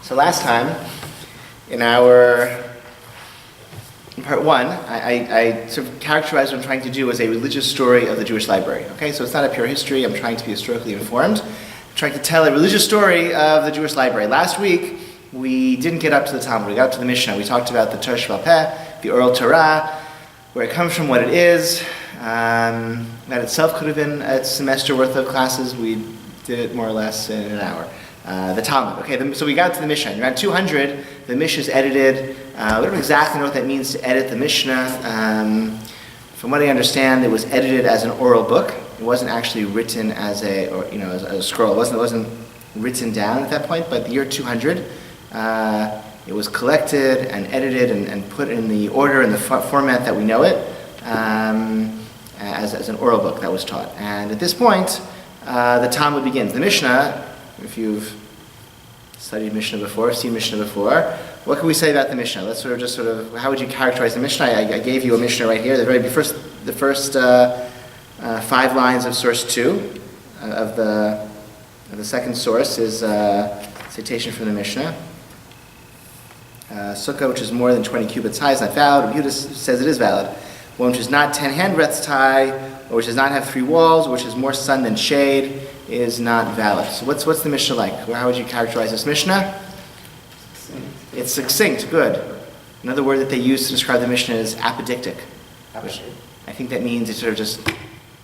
So last time, in part one, I sort of characterized what I'm trying to do as a religious story of the Jewish library. Okay, so it's not a pure history. I'm trying to be historically informed. I'm trying to tell a religious story of the Jewish library. Last week, we didn't get up to the Talmud. We got up to the Mishnah. We talked about the Torah Sheba'al Peh, the oral Torah, where it comes from, what it is. That itself could have been a semester worth of classes. We did it more or less in an hour. The Talmud. Okay, so we got to the Mishnah. Around 200, the Mishnah is edited. We don't exactly know what that means to edit the Mishnah. From what I understand, it was edited as an oral book. It wasn't actually written as as a scroll. It wasn't written down at that point. But the year 200, it was collected and edited and put in the order and the format that we know it as an oral book that was taught. And at this point, the Talmud begins. The Mishnah, if you've studied Mishnah before, seen Mishnah before, what can we say about the Mishnah? Let's how would you characterize the Mishnah? I gave you a Mishnah right here. The first 5 lines of source 2 of the second source is a citation from the Mishnah. Sukkah, which is more than 20 cubits high, is not valid. Rabbi Yehuda says it is valid. One which is not 10 handbreadths high, or which does not have 3 walls, or which is more sun than shade, is not valid. So what's the Mishnah like? How would you characterize this Mishnah? It's succinct, good. Another word that they use to describe the Mishnah is apodictic. Which I think that means it's sort of just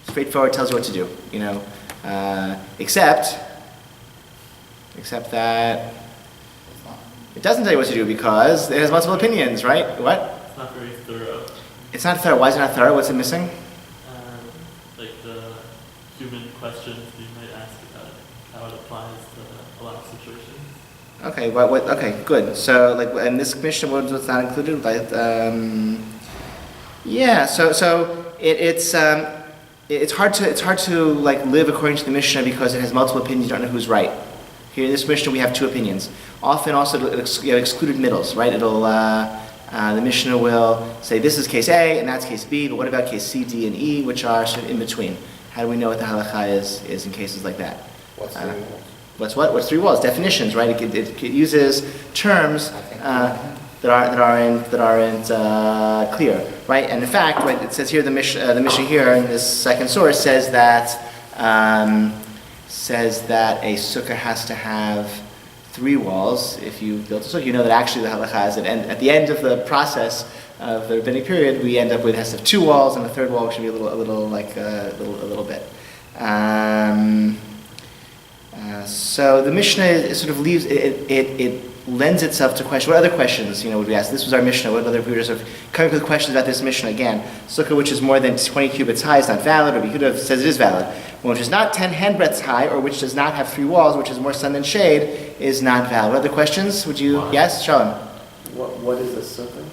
straightforward, tells you what to do. Except that it doesn't tell you what to do because it has multiple opinions, right? What? It's not very thorough. It's not thorough. Why is it not thorough? What's it missing? Like the human questions you might ask about how it applies to a lot of situations. Okay, okay, good. So, and this Mishnah, what's not included? It's hard to live according to the Mishnah because it has multiple opinions. You don't know who's right. Here in this Mishnah, we have 2 opinions. Often, also, excluded middles, right? The Mishnah will say this is case A and that's case B, but what about case C, D, and E, which are sort of in between? How do we know what the halakha is in cases like that? What's 3 walls? What's 3 walls? Definitions, right? It uses terms that aren't clear, right? And in fact, right, it says here the Mishnah here in this second source says that a sukkah has to have 3 walls. If you build a sukkah, you know that actually the halakha is at the end of the process of the rabbinic period, we end up with it has to have 2 walls, and the third wall should be a little bit. So the Mishnah sort of leaves it lends itself to question. What other questions would we ask? This was our Mishnah. What other readers have come up with questions about this Mishnah? Again, sukkah which is more than 20 cubits high is not valid. Rabbi Yehuda says it is valid. One which is not 10 handbreadths high, or which does not have 3 walls, which is more sun than shade, is not valid. What other questions? Would you? Yes, show him. What is a sukkah?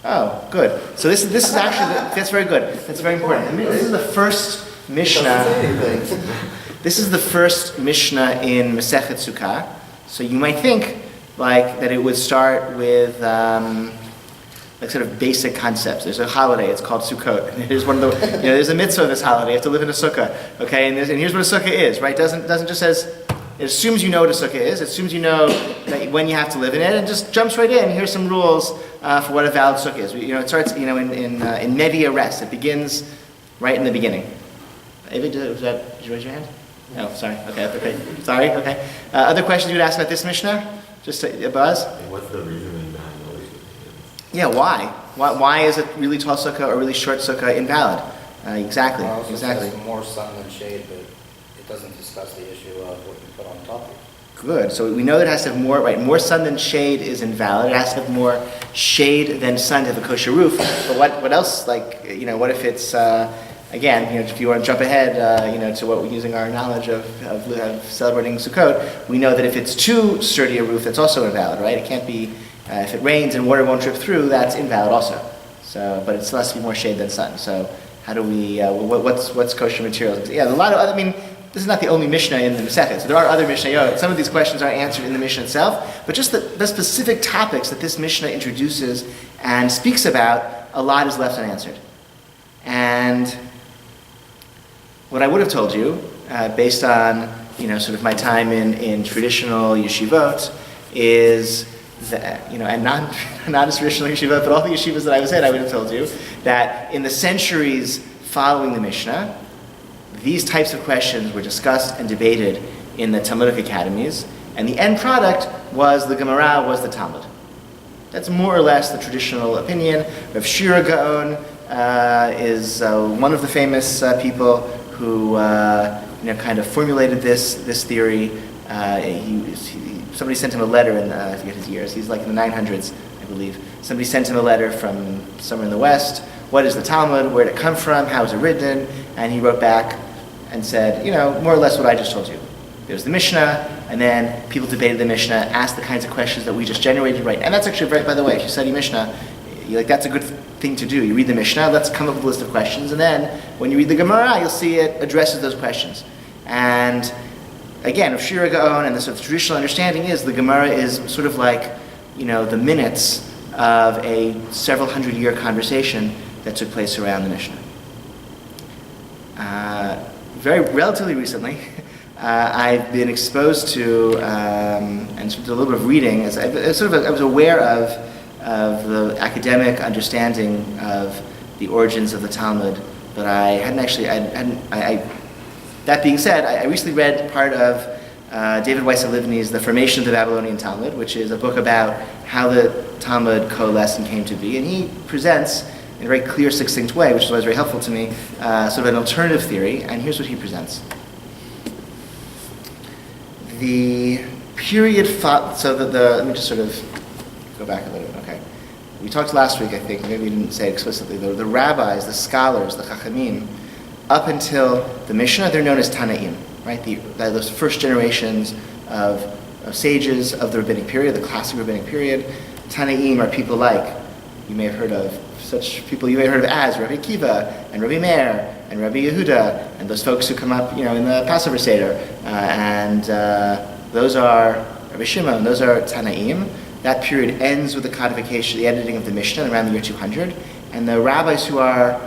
Oh, good. So this is actually that's very good. That's very important. This is the first Mishnah. This is the first Mishnah in Masechet Sukkah. So you might think that it would start with sort of basic concepts. There's a holiday. It's called Sukkot. And here's one of the there's a mitzvah of this holiday. You have to live in a sukkah. Okay, and here's what a sukkah is. Right? Doesn't just says. It assumes you know what a sukkah is. It assumes you know that when you have to live in it, and just jumps right in. Here's some rules for what a valid sukkah is. It starts in media res. It begins right in the beginning. David, did you raise your hand? Oh, sorry. Okay. Sorry. Okay. Other questions you would ask about this Mishnah? Just a buzz. What's the reasoning behind all these opinions? Yeah. Why? Why is a really tall sukkah or really short sukkah invalid? Exactly. It also Exactly. says more sun than shade, but it doesn't discuss the issue of what you put on top of it. Good. So we know that it has to have more. Right. More sun than shade is invalid. It has to have more shade than sun to have a kosher roof. But what else? What if it's again, if you want to jump ahead, to what we're using our knowledge of celebrating Sukkot, we know that if it's too sturdy a roof, that's also invalid, right? It can't be, if it rains and water won't drip through, that's invalid also. So, but it's less to be more shade than sun. So, how do we? What's kosher materials? Yeah, a lot of other. This is not the only Mishnah in the Masechet. So there are other Mishnayot. Some of these questions are answered in the Mishnah itself, but just the specific topics that this Mishnah introduces and speaks about, a lot is left unanswered. And what I would have told you, based on sort of my time in traditional yeshivot, is that, and not a traditional yeshiva, but all the yeshivas that I was in, I would have told you that in the centuries following the Mishnah, these types of questions were discussed and debated in the Talmudic academies, and the end product was the Gemara, was the Talmud. That's more or less the traditional opinion. Rav Shira Gaon is one of the famous people who kind of formulated this theory. Somebody sent him a letter in, I forget his years, he's like in the 900s, I believe. Somebody sent him a letter from somewhere in the West. What is the Talmud? Where did it come from? How was it written? And he wrote back and said, more or less what I just told you. There's the Mishnah, and then people debated the Mishnah, asked the kinds of questions that we just generated right. And that's actually, right, by the way, if you study Mishnah, that's a good thing to do. You read the Mishnah, let's come up with a list of questions, and then when you read the Gemara, you'll see it addresses those questions. And again, of Shira Gaon and the sort of traditional understanding is the Gemara is sort of like, the minutes of a several hundred-year conversation that took place around the Mishnah. Very relatively recently, I've been exposed to and sort of did a little bit of reading. I was aware of the academic understanding of the origins of the Talmud, but I hadn't actually. That being said, I recently read part of David Weiss Livni's *The Formation of the Babylonian Talmud*, which is a book about how the Talmud coalesced and came to be, and he presents in a very clear, succinct way, which was very helpful to me, sort of an alternative theory, and here's what he presents. The period, let me just sort of go back a little bit, okay. We talked last week, I think, maybe we didn't say it explicitly, the rabbis, the scholars, the chachamim, up until the Mishnah, they're known as Tanaim, right? Those first generations of sages of the rabbinic period, the classic rabbinic period. Tanaim are people like, you may have heard of, such people you may have heard of as Rabbi Akiva, and Rabbi Meir, and Rabbi Yehuda, and those folks who come up, in the Passover Seder. Those are Rabbi Shimon, those are Tanaim. That period ends with the codification, the editing of the Mishnah around the year 200. And the rabbis who are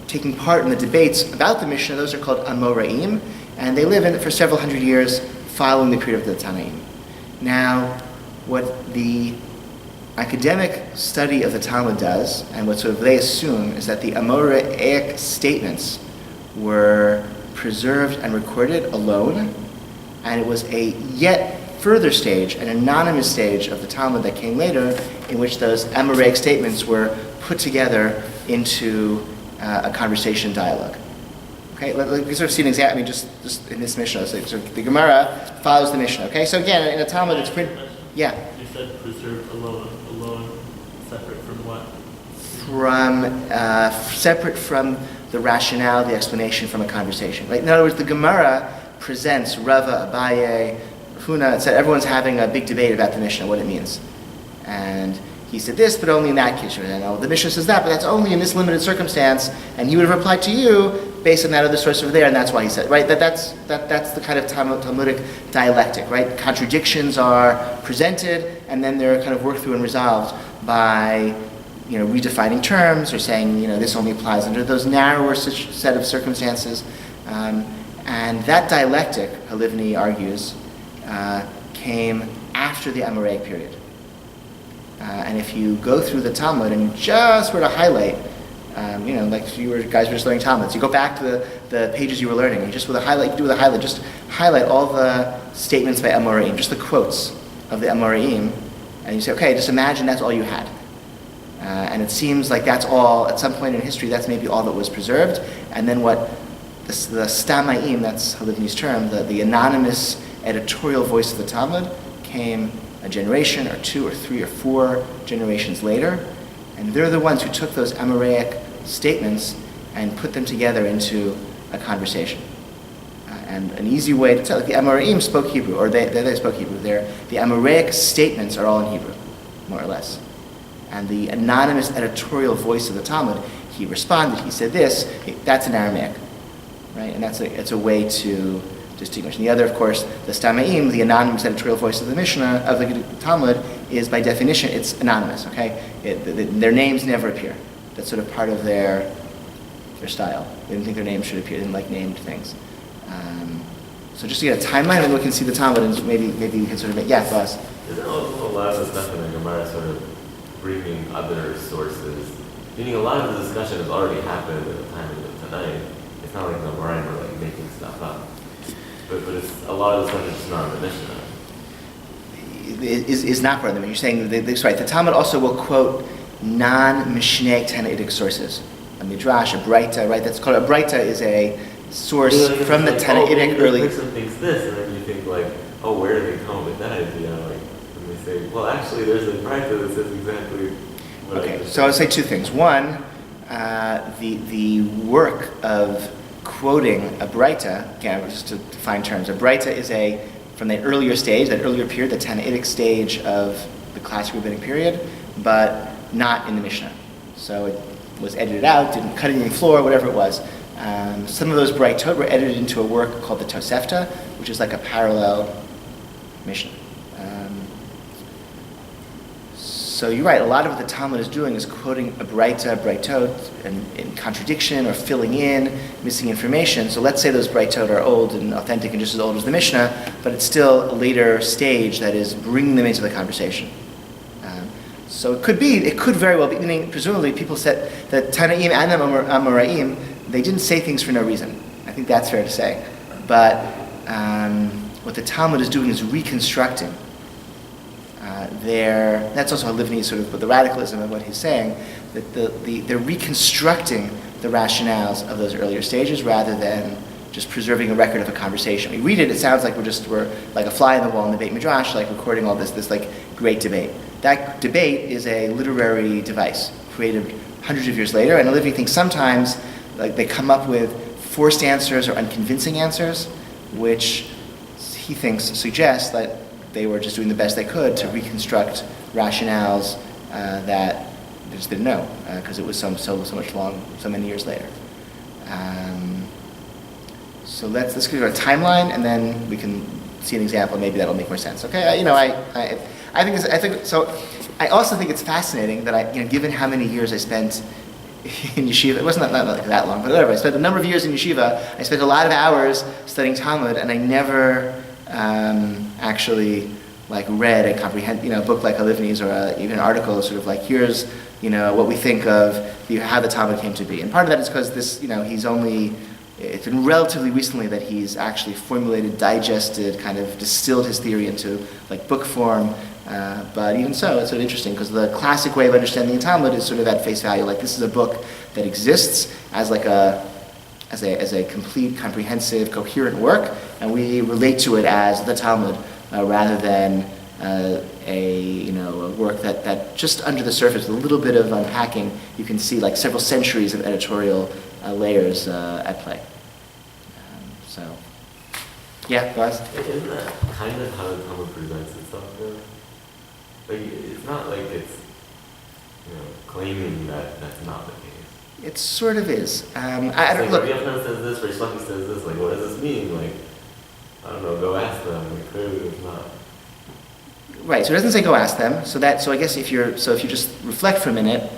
taking part in the debates about the Mishnah, those are called Amoraim, and they live in it for several hundred years following the period of the Tanaim. Now, what the academic study of the Talmud does, and what sort of they assume, is that the Amoraic statements were preserved and recorded alone, and it was a yet further stage, an anonymous stage of the Talmud that came later, in which those Amoraic statements were put together into a conversation dialogue. Okay, let's sort of see an example. Just in this Mishnah, so the Gemara follows the Mishnah. Okay, so again, in a Talmud, it's pretty. Yeah. You said preserved alone separate from what? Separate from the rationale, the explanation from a conversation. Right. In other words, the Gemara presents Rava, Abaye, Huna. It said everyone's having a big debate about the Mishnah, what it means, and he said this, but only in that case. The Mishnah says that, but that's only in this limited circumstance. And he would have replied to you based on that other source over there, and that's why he said, right? That's the kind of Talmudic dialectic, right? Contradictions are presented, and then they're kind of worked through and resolved by, redefining terms or saying, this only applies under those narrower set of circumstances. And that dialectic, Halivni argues, came after the Amoraic period. And if you go through the Talmud and you just were to highlight, like if you guys were just learning Talmud, so you go back to the pages you were learning, and you just just highlight all the statements by Amoraim, just the quotes of the Amoraim, and you say, okay, just imagine that's all you had. And it seems like that's all, at some point in history, that's maybe all that was preserved. And then what the Stamaim, that's Halivni's term, the anonymous editorial voice of the Talmud, came a generation or two or three or four generations later, and they're the ones who took those Amoraic statements and put them together into a conversation. And an easy way to tell, the Amoraim spoke Hebrew, or they spoke Hebrew. The Amoraic statements are all in Hebrew, more or less. And the anonymous editorial voice of the Talmud, he responded, he said this, that's in Aramaic, right? And it's a way to distinguish. And the other, of course, the Stamaim, the anonymous editorial voice of the Mishnah, of the Talmud, is by definition, it's anonymous, okay? Their names never appear. That's sort of part of their style. They didn't think their names should appear, they didn't like named things. So just to get a timeline, and we can see the Talmud, and maybe we can sort of make, yeah, boss. Isn't also a lot of the stuff in the Gemara sort of bringing other sources? Meaning a lot of the discussion has already happened at the time of the tonight. It's not like the Gemara are like making stuff up. But it's a lot of the stuff is just not in the Mishnah. Is not part of them. You're saying that's right. The Talmud also will quote non-Mishnaic Tanaitic sources. A Midrash, a Breita, right? That's called a Breita is a source from the Tanaitic early. This person thinks this, and then you think like, oh, where did they come up with that idea? Like, and they say, well, actually, there's a Breita that says exactly. What Okay, so I'll say two things. One, the work of quoting a Breita, again, just to define terms, a Breita is from the earlier stage, that earlier period, the Tanaitic stage of the classic rabbinic period, but not in the Mishnah. So it was edited out, didn't cut it in the floor, whatever it was. Some of those Breitot were edited into a work called the Tosefta, which is like a parallel Mishnah. So you're right, a lot of what the Talmud is doing is quoting a Breitot, in contradiction or filling in, missing information. So let's say those Breitot are old and authentic and just as old as the Mishnah, but it's still a later stage that is bringing them into the conversation. So it could very well be, meaning presumably people said that Tanaim and the Amoraim, they didn't say things for no reason. I think that's fair to say. But what the Talmud is doing is reconstructing that's also how Livni sort of, with the radicalism of what he's saying, that they're reconstructing the rationales of those earlier stages rather than just preserving a record of a conversation. We read it, it sounds like we're like a fly in the wall in the Beit Midrash, like recording all this like great debate. That debate is a literary device created hundreds of years later, and Livni thinks sometimes like they come up with forced answers or unconvincing answers, which he thinks suggests that they were just doing the best they could to reconstruct rationales that they just didn't know because it was so many years later. So let's give it a timeline, and then we can see an example. Maybe that'll make more sense. Okay, I think so. I also think it's fascinating that given how many years I spent in yeshiva, it wasn't not like that long, but whatever. I spent a number of years in yeshiva. I spent a lot of hours studying Talmud, and I never actually like read and comprehend a book like a Livni's or even an article sort of like here's what we think of how the Talmud came to be. And part of that is because this it's been relatively recently that he's actually formulated, digested, kind of distilled his theory into like book form. But even so, it's sort of interesting because the classic way of understanding the Talmud is sort of at face value. Like this is a book that exists as like as a complete, comprehensive, coherent work, and we relate to it as the Talmud rather than a work that just under the surface, with a little bit of unpacking, you can see like several centuries of editorial layers at play. Yeah, go ahead. Isn't that kind of how the Talmud presents itself, though? Like, it's not like it's, claiming that that's not the case. It sort of is. I don't look. Rabbi says this, Rishonim says this. Like, what does this mean? Like, I don't know. Go ask them. Like, clearly, it's not. Right. So it doesn't say go ask them. So I guess if you just reflect for a minute,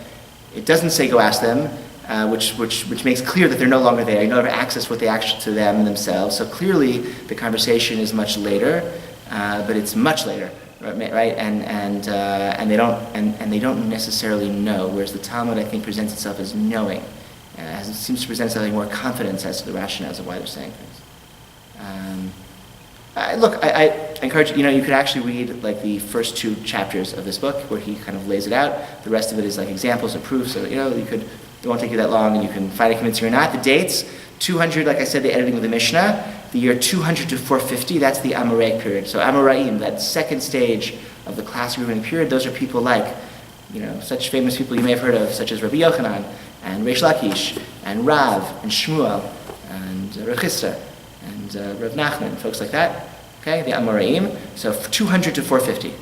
it doesn't say go ask them, which makes clear that they're no longer there. You don't have access to what they actually to them themselves. So clearly, the conversation is much later, but it's much later. Right, and they don't necessarily know. Whereas the Talmud, I think, presents itself as knowing, as it seems to present itself with more confidence as to the rationales of why they're saying things. I encourage you could actually read like the first 2 chapters of this book where he kind of lays it out. The rest of it is like examples or proofs. So it won't take you that long, and you can find it convincing or not. The dates 200, like I said, the editing of the Mishnah. The year 200 to 450, that's the Amoraic period. So Amoraim, that second stage of the classic rabbinic period, those are people like, such famous people you may have heard of, such as Rabbi Yochanan, and Reish Lakish, and Rav, and Shmuel, and Rav Chisda, and Rav Nachman, folks like that. Okay, the Amoraim. So 200 to 450.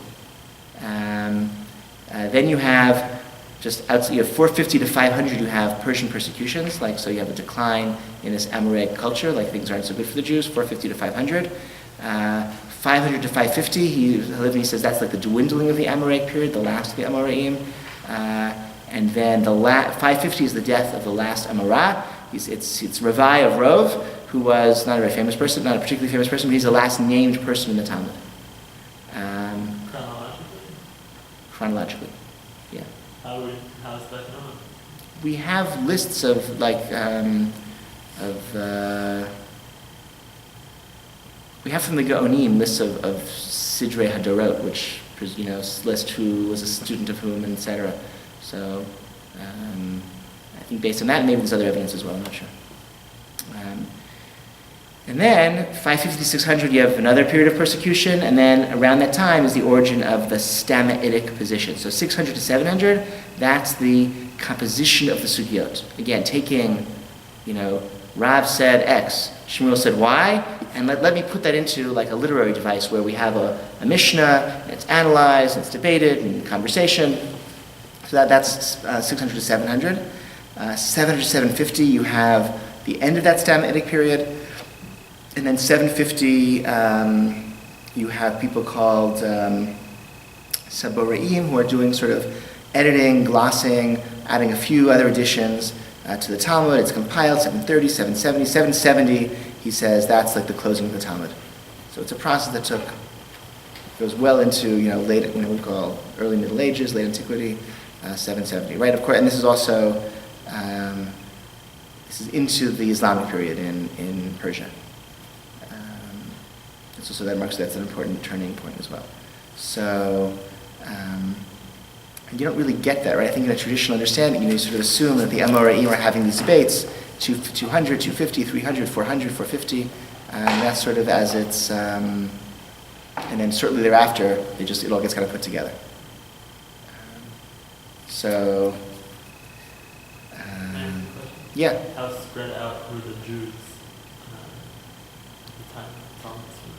Then you have just outside, you have 450 to 500, you have Persian persecutions, so you have a decline in this Amoraic culture, like things aren't so good for the Jews, 450 to 500. 500 to 550, Livni says that's like the dwindling of the Amoraic period, the last of the Amoraim. And then 550 is the death of the last Amorah. It's Ravi of Rov, who was not a very famous person, not a particularly famous person, but he's the last named person in the Talmud. chronologically. Yeah. How is that known? We have lists of we have from the Gaonim lists of Sidrei Hadorot, which list who was a student of whom, etc. So I think based on that, maybe there's other evidence as well. I'm not sure. And then 550 to 600, you have another period of persecution, and then around that time is the origin of the Stama'itic position. So 600 to 700, that's the composition of the sugiyot. Again, taking, Rav said X, Shmuel said Y, and let me put that into like a literary device where we have a Mishnah, and it's analyzed, and it's debated, and conversation. So that's 600 to 700. 700 to 750, you have the end of that Stama'itic period. And then 750, you have people called Saboreim who are doing sort of editing, glossing, adding a few other additions to the Talmud. It's compiled, 730, 770. 770, he says, that's like the closing of the Talmud. So it's a process that goes well into, late, we call early Middle Ages, late antiquity, 770, right? Of course, and this is also, this is into the Islamic period in Persia. So that's an important turning point as well. So you don't really get that, right? I think in a traditional understanding, you sort of assume that the Amoraim are having these debates, 200, 250, 300, 400, 450, and that's sort of as it's, and then certainly thereafter, it all gets kind of put together. Yeah. How spread out were the Jews at the time of Talmud's finish?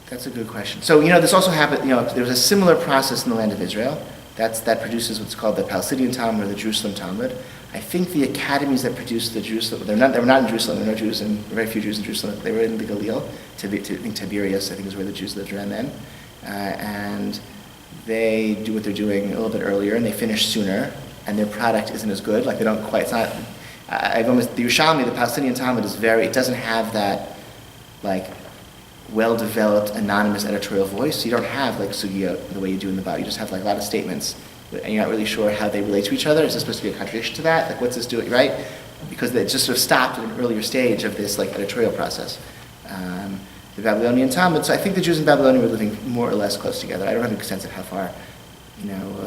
That's a good question. So, this also happened, there was a similar process in the land of Israel. That produces what's called the Palestinian Talmud or the Jerusalem Talmud. I think the academies that produced the Jerusalem, they were not in Jerusalem, there were no Jews, and very few Jews in Jerusalem. They were in the Galil, Tiberias, I think is where the Jews lived around then. And they do what they're doing a little bit earlier, and they finish sooner, and their product isn't as good. Like, they don't quite, it's not, the Yerushalmi, the Palestinian Talmud it doesn't have that, like, well-developed anonymous editorial voice. So you don't have like sugiyot the way you do in the Bible. You just have like a lot of statements, and you're not really sure how they relate to each other. Is there supposed to be a contradiction to that? Like, what's this doing, right? Because it just sort of stopped at an earlier stage of this like editorial process. The Babylonian Talmud. So I think the Jews in Babylonia were living more or less close together. I don't have a sense of how far,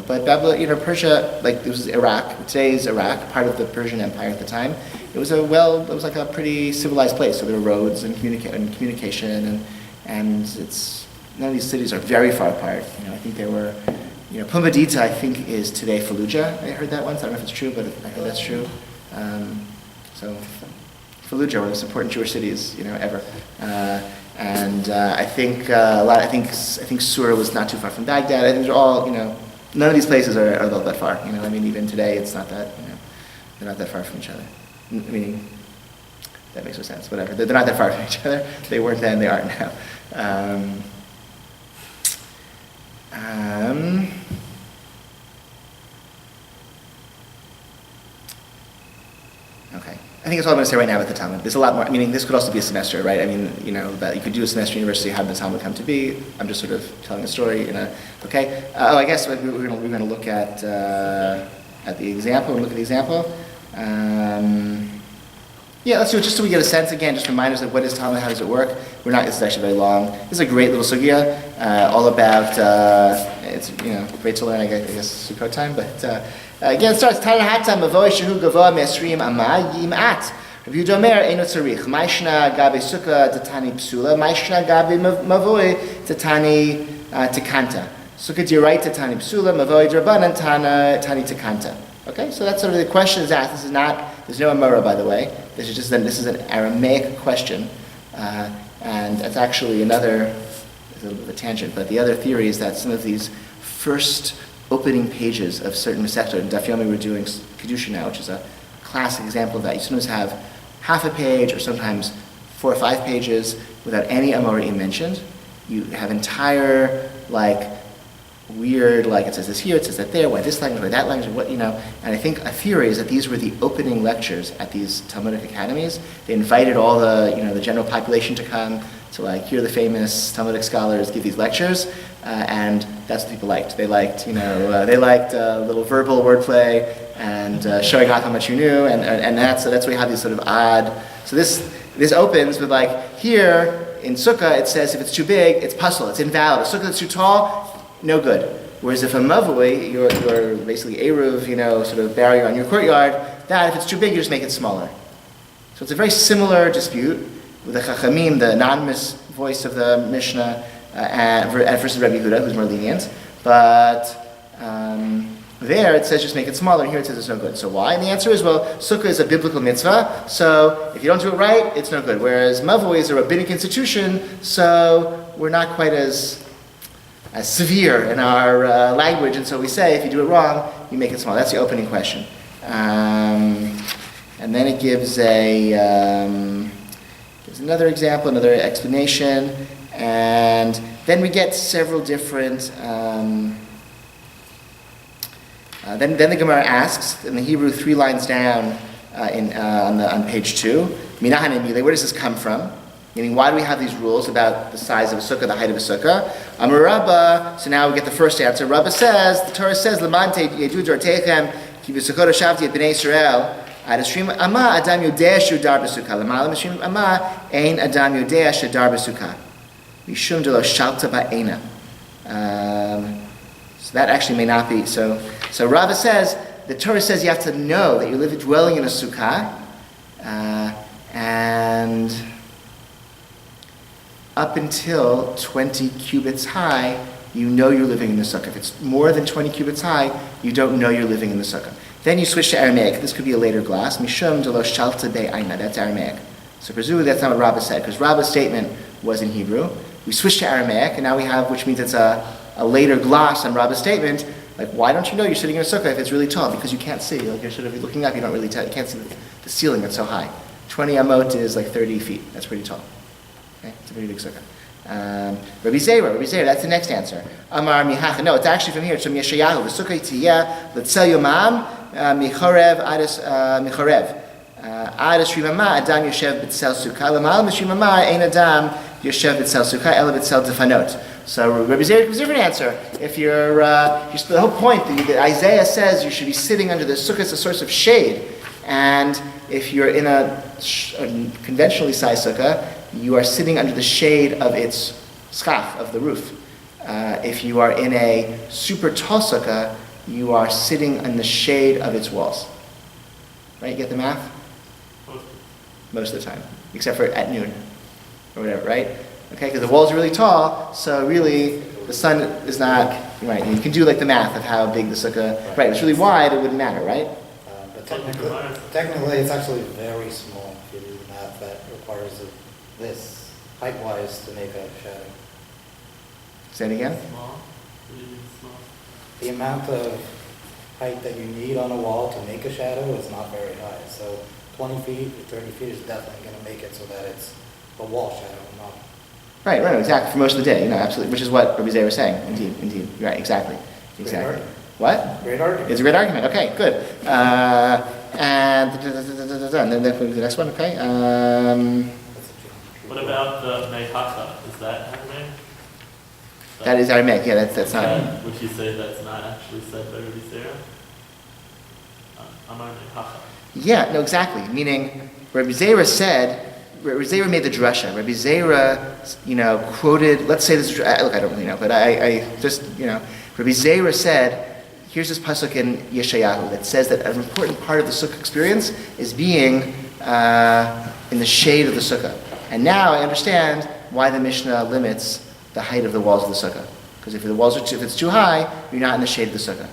but Babylon, Persia, like this was Iraq. Today's Iraq, part of the Persian Empire at the time. It was like a pretty civilized place. So there were roads and communication, and it's none of these cities are very far apart. I think there were, Pumbedita I think is today Fallujah. I heard that once. I don't know if it's true, but I heard that's true. So Fallujah, one of the most important Jewish cities, ever. I think I think Sur was not too far from Baghdad. I think they're all, none of these places are that far. Even today it's not that, they're not that far from each other. Meaning, that makes no sense. Whatever. They're not that far from each other. They weren't then. They aren't now. Okay. I think that's all I'm going to say right now about the Talmud. There's a lot more. This could also be a semester, right? You could do a semester university. How did the Talmud come to be? I'm just sort of telling a story. Okay. I guess we're going to look at the example. We'll look at the example. Let's do it just so we get a sense again, just reminders of what is Talmud, how does it work. This is actually very long. This is a great little sugya, all about, it's great to learn, I guess Sukkot time, but again it starts, Tana Hatam Mavoy Shehu Gavoa Me'esrim Amah Yimat. Rabbi Yehuda Omer Eino Tzarich, Ma'ishna Gabi Sukkah Tatani Psula, Ma'ishna Gabi Mavoy Tatani Tekanta. Sukkah Dirai Tatani Psula, Mavoy Drabanan Tani Tekanta. Okay, so that's sort of the question is asked. There's no Amora, by the way. This is an Aramaic question, and it's actually it's a little bit of a tangent, but the other theory is that some of these first opening pages of certain Masechtot, and Daf Yomi we're doing Kedusha now, which is a classic example of that. You sometimes have half a page, or sometimes 4 or 5 pages without any Amoraim mentioned. You have entire, weird, it says this here, it says that there, why this language, why that language, and I think a theory is that these were the opening lectures at these Talmudic academies. They invited all the, the general population to come to hear the famous Talmudic scholars give these lectures, and that's what people liked. They liked, little verbal wordplay and showing off how much you knew, and that's why we have these sort of odd. So this opens with like here in Sukkah it says if it's too big it's puzzle, it's invalid. A Sukkah that's too tall, no good. Whereas if a mavui, your basically eruv, sort of barrier on your courtyard, that if it's too big you just make it smaller. So it's a very similar dispute with the Chachamim, the anonymous voice of the Mishnah, and versus Rabbi Yehuda, who's more lenient. But there it says just make it smaller, and here it says it's no good. So why? And the answer is, well, Sukkah is a biblical mitzvah, so if you don't do it right, it's no good. Whereas Mavui is a rabbinic institution, so we're not quite as severe in our language, and so we say if you do it wrong, you make it small. That's the opening question. And then it gives another example, another explanation, and then we get several different. Then the Gemara asks in the Hebrew 3 lines down on page 2, Minahan Emile, where does this come from? Meaning, why do we have these rules about the size of a sukkah, the height of a sukkah? Amar Rabba, so now we get the first answer. Rabba says, the Torah says, Lamante yedu dortechem ki v'sukkot shavti et bnei Yisrael adashrim ama adam yodea shudar b'sukkah l'malam mishrim ama ein adam yodea shudar b'sukkah mishum delo shalta ba'ena. So that actually may not be. So Rabba says, the Torah says you have to know that you're dwelling in a sukkah, and up until 20 cubits high, you know you're living in the sukkah. If it's more than 20 cubits high, you don't know you're living in the sukkah. Then you switch to Aramaic. This could be a later glass. Mishum delo shalta be'aina. That's Aramaic. So presumably that's not what Rabba said, because Rabba's statement was in Hebrew. We switched to Aramaic, and now we have, which means it's a later gloss on Rabba's statement. Like, why don't you know you're sitting in a sukkah if it's really tall? Because you can't see. Like, you're sort of looking up, you don't really tell. You can't see the ceiling that's so high. 20 amot is like 30 feet. That's pretty tall. Okay, it's a pretty big sukkah. Rabbi Zera, that's the next answer. Amar mihacha. No, it's actually from here. It's from Yeshayahu. The sukkah tiyah l'tzel yomam michorev michorev. Adas shrimama adam yoshev b'tzel sukkah. L'mal mishrimama ein adam yoshev b'tzel sukkah ela b'tzel defanot. So Rabbi Zera gives a different answer. If you're the whole point that Isaiah says you should be sitting under the sukkah as a source of shade, and if you're in a conventionally sized sukkah, you are sitting under the shade of its schach, of the roof. If you are in a super tall sukkah, you are sitting in the shade of its walls. Right? You get the math? Most of the time, except for at noon or whatever, right? Okay, because the walls are really tall, so really the sun is not, right, you can do like the math of how big the sukkah, right, if it's really wide, it wouldn't matter, right? But technically it's actually very small if you do the math that requires this height-wise to make a shadow. Say it again? Small? What do you mean small? The amount of height that you need on a wall to make a shadow is not very high. So 20 feet or 30 feet is definitely going to make it so that it's a wall shadow, not. Right, exactly. For most of the day, absolutely. Which is what Rabbi Zera was saying. Indeed. Right, exactly. What? Great argument. It's a great argument. Okay, good. And then the next one. Okay. What about the mehacha? Is that Aramaic? That is Aramaic. Yeah, that's not. Would you say that's not actually said by Rabbi Zera? Amar mehacha. Yeah, no, exactly. Meaning, Rabbi Zera made the drasha. Rabbi Zera, quoted. Let's say this. Look, I don't really know, but I just, Rabbi Zera said, here's this pasuk in Yeshayahu that says that an important part of the sukkah experience is being in the shade of the sukkah. And now I understand why the Mishnah limits the height of the walls of the sukkah. Because if it's too high, you're not in the shade of the sukkah.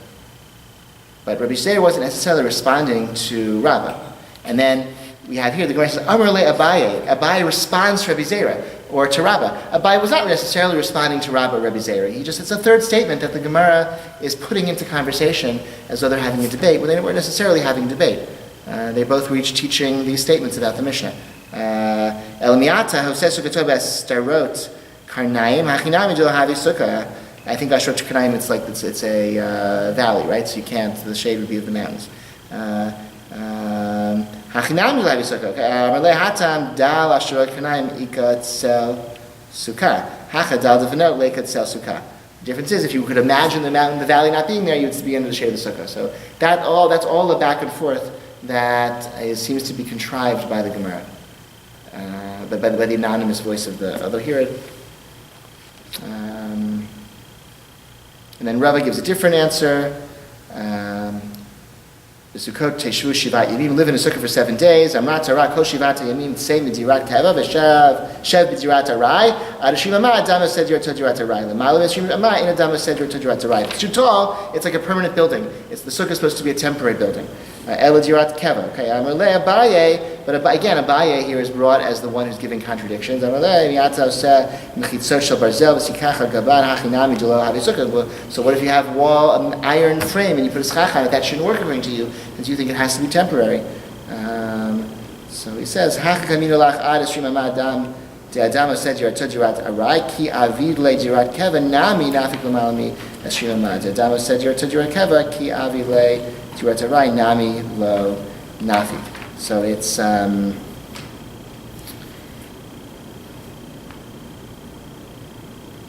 But Rabbi Zera wasn't necessarily responding to Rabbah. And then we have here, the Gemara says, Amar le Abaye. Abaye responds to Rabbi Zera, or to Rabbah. Abaye was not necessarily responding to Rabbah or Rabbi Zera. It's a third statement that the Gemara is putting into conversation as though they're having a debate, when they weren't necessarily having a debate. They both were each teaching these statements about the Mishnah. El miata hoseh sukkah starot karnaim hachinami do havi sukkah. I think Ashrot Karnaim, it's a valley, right? So you can't. The shade would be of the mountains. Hachinami do havi sukkah. Amalei hatam dal Ashrot Karnaim ikat sel sukkah. Hacha dal devanot leikat sel sukkah. The difference is, if you could imagine the mountain, the valley not being there, you would be under the shade of the sukkah. So that's all the back and forth that seems to be contrived by the Gemara, by the anonymous voice of the, although here it, and then Rabbi gives a different answer. The Sukkot Teshu Shivat Yamim, live in a sukkah for 7 days. Amrat Torah Kol Shivat Yamim Tzei Midirat Keva V'Shev Midirat Arai. Adashim Amah Adama said you're Tadirat Arai. L'Malam Yashim Amah In Adama said you're Tadirat Arai. If it's too tall, it's like a permanent building. The sukkah is supposed to be a temporary building. Eladirat Keva. Okay, Amalei Abaye, but again Abaye here is brought as the one who's giving contradictions. Amalei Miyatza Oseh Mechitzot Shel Barzel V'Sikacha Gaban Hachinami Delo Havi Sukkah. So what if you have an iron frame and you put a schach on it? That shouldn't work according to you, because you think it has to be temporary. So he says, "Hachkaminu lach ad eshrim amadam de adam said yirat jirat arai ki avid le jirat keva nami nafik l'malami eshrim amad. De adam said yirat jirat keva ki avid le jirat arai nami lo nafik." So it's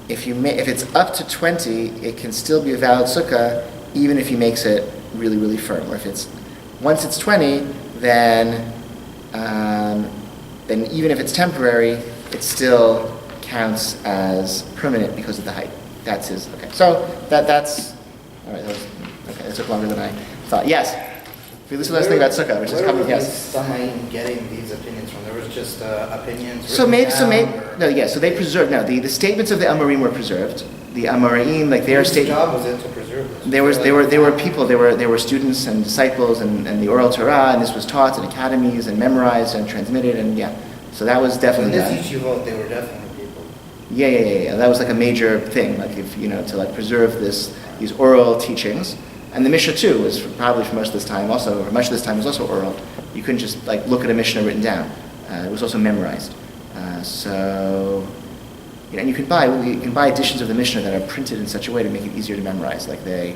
if it's up to 20, it can still be a valid sukkah, even if he makes it really, really firm. Or if once it's 20, then even if it's temporary, it still counts as permanent because of the height. That's his. Okay, so that's all right. That took longer than I thought. Yes. This is the last thing about sukkah, which is coming. Yes. Samaim getting these opinions from? There was just opinions. So they preserved. No, the statements of the Amorim were preserved. The Amorim, like their statement. Whose job was it to preserve this? There were people. There were students and disciples and the oral Torah, and this was taught in academies and memorized and transmitted, and yeah. So that was definitely. In this yeshivot, they were definitely people. Yeah. That was like a major thing, like if to like preserve these oral teachings. And the Mishnah too was probably for much of this time was also oral. You couldn't just like look at a Mishnah written down. It was also memorized. And you can buy editions of the Mishnah that are printed in such a way to make it easier to memorize. Like they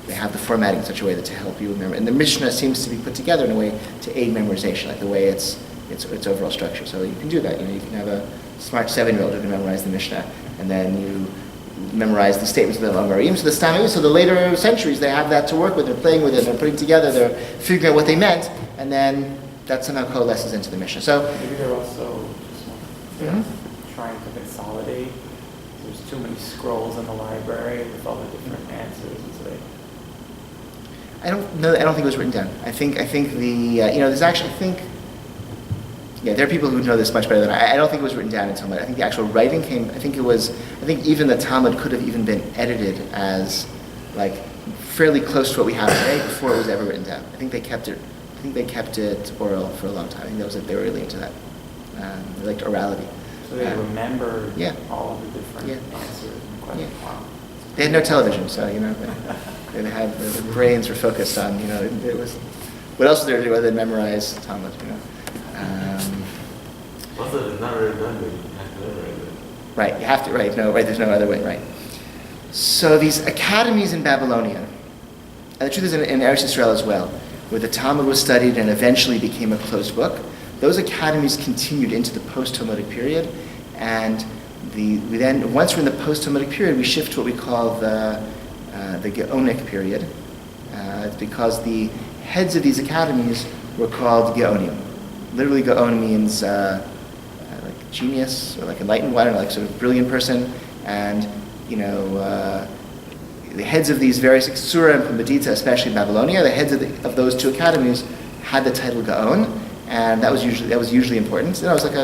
have the formatting in such a way that to help you remember. And the Mishnah seems to be put together in a way to aid memorization, like the way its overall structure. So you can do that. You can have a smart 7-year-old who can memorize the Mishnah, and then you memorize the statements of the Amorim. So the later centuries, they have that to work with. They're playing with it. They're putting together. They're figuring out what they meant, and then that somehow coalesces into the Mishnah. So maybe they're also trying to consolidate. There's too many scrolls in the library with all the different answers, and so I don't think it was written down. I think there's actually there are people who know this much better than I don't think it was written down until much. I think the actual writing came. I think even the Talmud could have even been edited as like fairly close to what we have today before it was ever written down. I think they kept it oral for a long time. I think they were really into that. They liked orality. So they remembered all of the different answers and questions. Yeah. Wow. They had no television, so they had their brains were focused on it was what else was there to do other than memorize Talmud. Also, it's not redundant. You have to memorize it. Right, you have to. Right, no, right. There's no other way. Right. So these academies in Babylonia, and the truth is in Eretz Yisrael as well, where the Talmud was studied and eventually became a closed book. Those academies continued into the post-Talmudic period, and once we're in the post-Talmudic period, we shift to what we call the Gaonic period, because the heads of these academies were called Gaonim. Literally, Gaon means like genius or like enlightened one, or like sort of brilliant person, and the heads of these various Surah and Medita, especially in Babylonia, the heads of those two academies had the title Gaon, and that was usually important. So that was like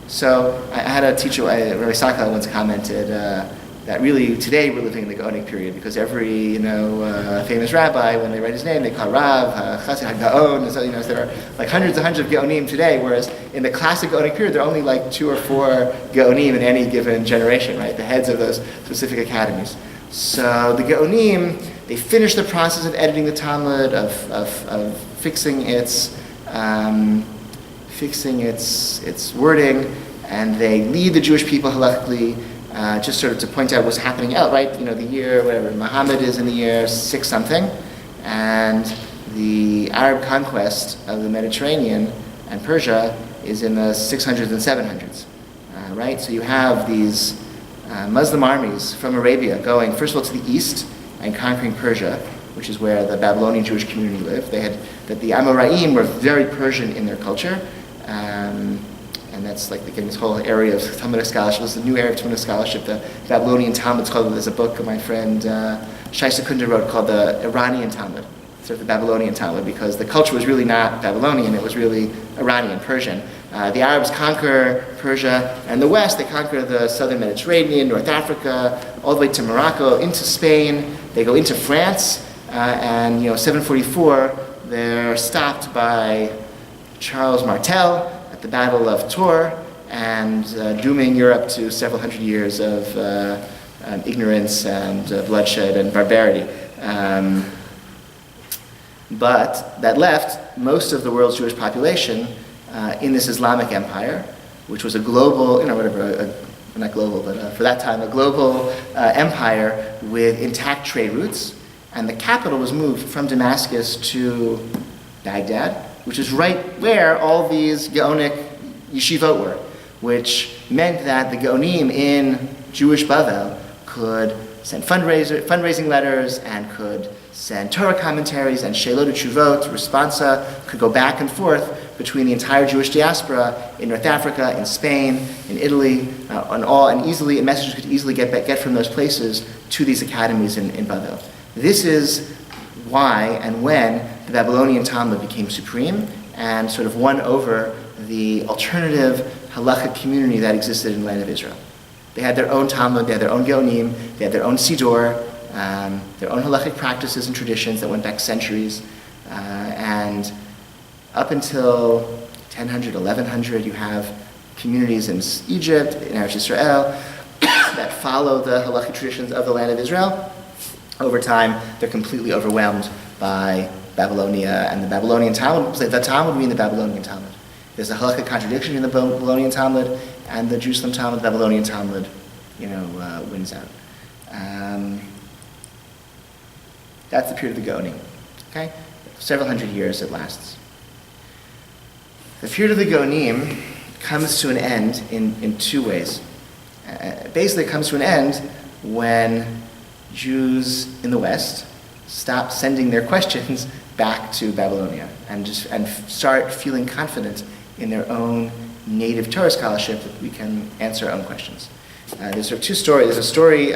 So I had a teacher, Rabbi Sakha, once commented that really today we're living in the Gaonic period, because every famous rabbi, when they write his name, they call Rav, Chassid Gaon, and so there are like hundreds and hundreds of Gaonim today, whereas in the classic Gaonic period there are only like 2 or 4 Gaonim in any given generation, right? The heads of those specific academies. So the Gaonim, they finish the process of editing the Talmud, of fixing its wording, and they lead the Jewish people halachically. Just sort of to point out what's happening out, right? The year, whatever, Muhammad is in the year 6 something, and the Arab conquest of the Mediterranean and Persia is in the 600s and 700s, right? So you have these Muslim armies from Arabia going, first of all, to the east and conquering Persia, which is where the Babylonian Jewish community lived. That the Amoraim were very Persian in their culture, and that's like, again, this whole area of Talmudic scholarship. This is a new area of Talmudic scholarship. The Babylonian Talmud, there's a book my friend Shai Sekunda wrote called the Iranian Talmud, sort of the Babylonian Talmud, because the culture was really not Babylonian, it was really Iranian, Persian. The Arabs conquer Persia and the West. They conquer the southern Mediterranean, North Africa, all the way to Morocco, into Spain. They go into France, and 744, they're stopped by Charles Martel at the Battle of Tours, and dooming Europe to several hundred years of ignorance and bloodshed and barbarity. But that left most of the world's Jewish population in this Islamic empire, which was a global, not global, but for that time, a global empire with intact trade routes. And the capital was moved from Damascus to Baghdad, which is right where all these Gaonic yeshivot were, which meant that the Gaonim in Jewish Bavel could send fundraising letters and could send Torah commentaries and Sheilot Tshuvot, responsa, could go back and forth between the entire Jewish diaspora in North Africa, in Spain, in Italy, and messages could easily get from those places to these academies in Bavel. This is why and when the Babylonian Talmud became supreme and sort of won over the alternative halachic community that existed in the land of Israel. They had their own Talmud, they had their own Geonim, they had their own Sidor, their own halachic practices and traditions that went back centuries. And up until 1000, 1100, you have communities in Egypt, in Eretz Israel, that follow the halachic traditions of the land of Israel. Over time, they're completely overwhelmed by Babylonia and the Babylonian Talmud. The Talmud would be in the Babylonian Talmud. There's a halachic contradiction in the Babylonian Talmud and the Jerusalem Talmud. The Babylonian Talmud, wins out. That's the period of the Gaonim. Okay, several hundred years it lasts. The period of the Gaonim comes to an end in two ways. Basically, it comes to an end when Jews in the West stop sending their questions back to Babylonia and start feeling confident in their own native Torah scholarship that we can answer our own questions. There's sort of two stories. There's a story,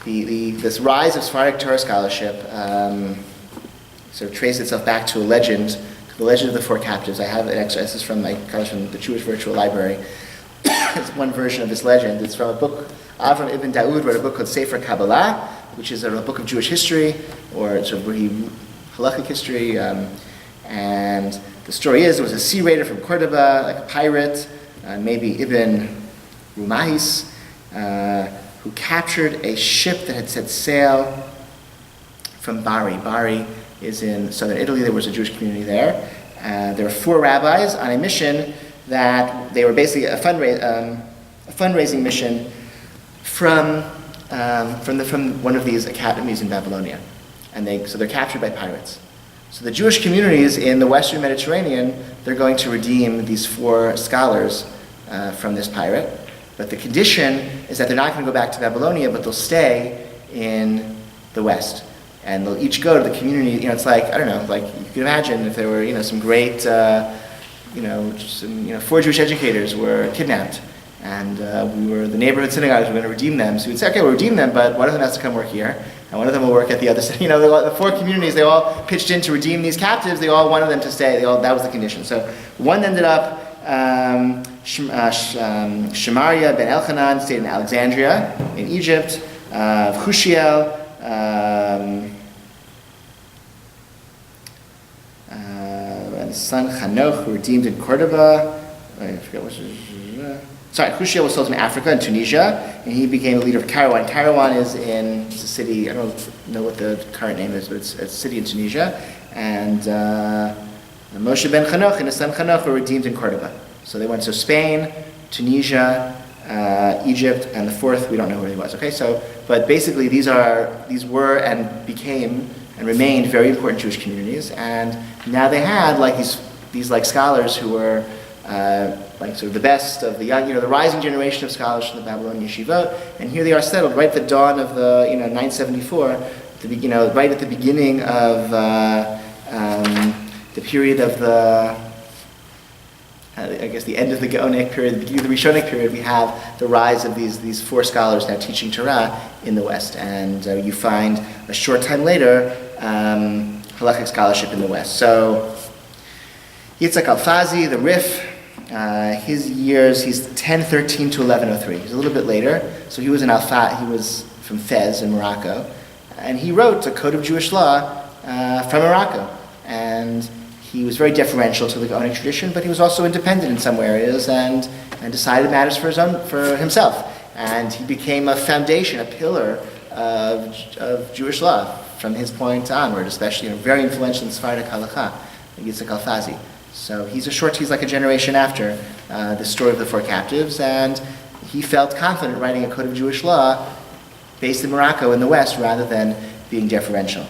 this rise of Sephardic Torah scholarship sort of traces itself back to the legend of the four captives. I have an excerpt. This is from the Jewish Virtual Library. It's one version of this legend. It's from a book. Avram Ibn Daud wrote a book called Sefer Kabbalah, which is a book of Jewish history, or sort of halachic history. And the story is, there was a sea raider from Cordoba, like a pirate, maybe Ibn Rumahis, who captured a ship that had set sail from Bari. Bari is in southern Italy. There was a Jewish community there. There were four rabbis on a mission that they were basically a fundraising mission from one of these academies in Babylonia, so they're captured by pirates. So the Jewish communities in the Western Mediterranean, they're going to redeem these four scholars from this pirate, but the condition is that they're not going to go back to Babylonia, but they'll stay in the West, and they'll each go to the community. It's like, I don't know, like you can imagine if there were some great four Jewish educators were kidnapped. And the neighborhood synagogues were going to redeem them. So we'd say, okay, we'll redeem them, but one of them has to come work here, and one of them will work at the other side. The four communities, they all pitched in to redeem these captives. They all wanted them to stay. That was the condition. So one ended up, Shemaria ben Elchanan stayed in Alexandria, in Egypt. Hushiel, and his son Chanoch were redeemed in Cordoba. I forget what Hushiel was sold in Africa, in Tunisia, and he became the leader of Kairouan. Kairouan is a city, I don't know what the current name is, but it's a city in Tunisia. And Moshe ben Chanoch and his son Chanoch were redeemed in Cordoba. So they went to Spain, Tunisia, Egypt, and the fourth, we don't know where he was. Okay, but basically these were and became and remained very important Jewish communities, and now they had these scholars who were like sort of the best of the young, the rising generation of scholars from the Babylonian yeshivot, and here they are settled right at the dawn of the 974, right at the beginning of the period of the the end of the Gaonic period, the beginning of the Rishonim period. We have the rise of these four scholars now teaching Torah in the West, and you find a short time later halachic scholarship in the West. So Yitzhak Alfazi, the Rif. His years, he's 1013 to 1103. He's a little bit later. So he was he was from Fez in Morocco. And he wrote a code of Jewish law from Morocco. And he was very deferential to the Gaonic tradition, but he was also independent in some areas and decided matters for himself. And he became a foundation, a pillar of Jewish law from his point onward, especially very influential in Sephardic halakha, Yitzhak Alfazi. So he's like a generation after the story of the four captives, and he felt confident writing a code of Jewish law based in Morocco in the West rather than being deferential.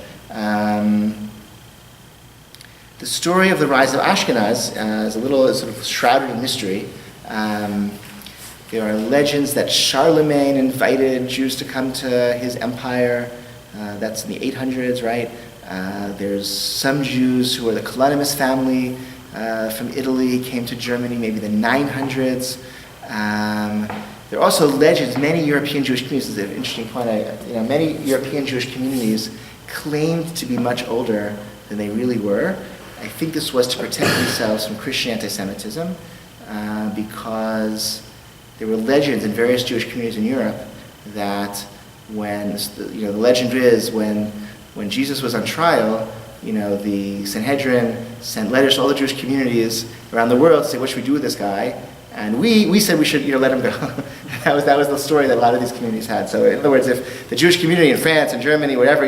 The story of the rise of Ashkenaz is a little sort of shrouded in mystery. There are legends that Charlemagne invited Jews to come to his empire. That's in the 800s, right? There's some Jews who are the Colonimus family from Italy, came to Germany maybe the 900s. There are also legends, many European Jewish communities, this is an interesting point, many European Jewish communities claimed to be much older than they really were. I think this was to protect themselves from Christian anti-Semitism, because there were legends in various Jewish communities in Europe that when, the legend is when Jesus was on trial, the Sanhedrin sent letters to all the Jewish communities around the world to say, what should we do with this guy? And we said we should, let him go. that was the story that a lot of these communities had. So in other words, if the Jewish community in France and Germany, whatever,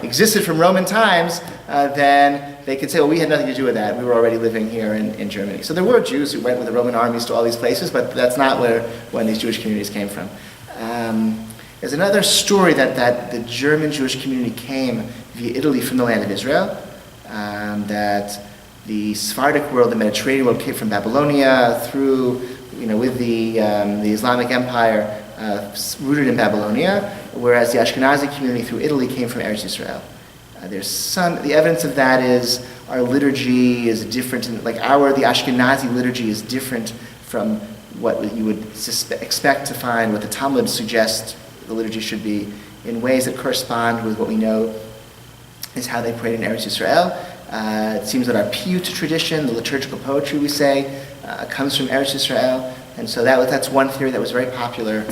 existed from Roman times, then they could say, well, we had nothing to do with that. We were already living here in Germany. So there were Jews who went with the Roman armies to all these places, but that's not when these Jewish communities came from. There's another story that the German Jewish community came via Italy from the land of Israel, that the Sephardic world, the Mediterranean world, came from Babylonia through, with the Islamic Empire rooted in Babylonia, whereas the Ashkenazi community through Italy came from Eretz Yisrael. The evidence of that is our liturgy is different, the Ashkenazi liturgy is different from what you would expect to find, what the Talmud suggests the liturgy should be, in ways that correspond with what we know is how they prayed in Eretz Yisrael. It seems that our piyut tradition, the liturgical poetry we say, comes from Eretz Yisrael, and so that's one theory that was very popular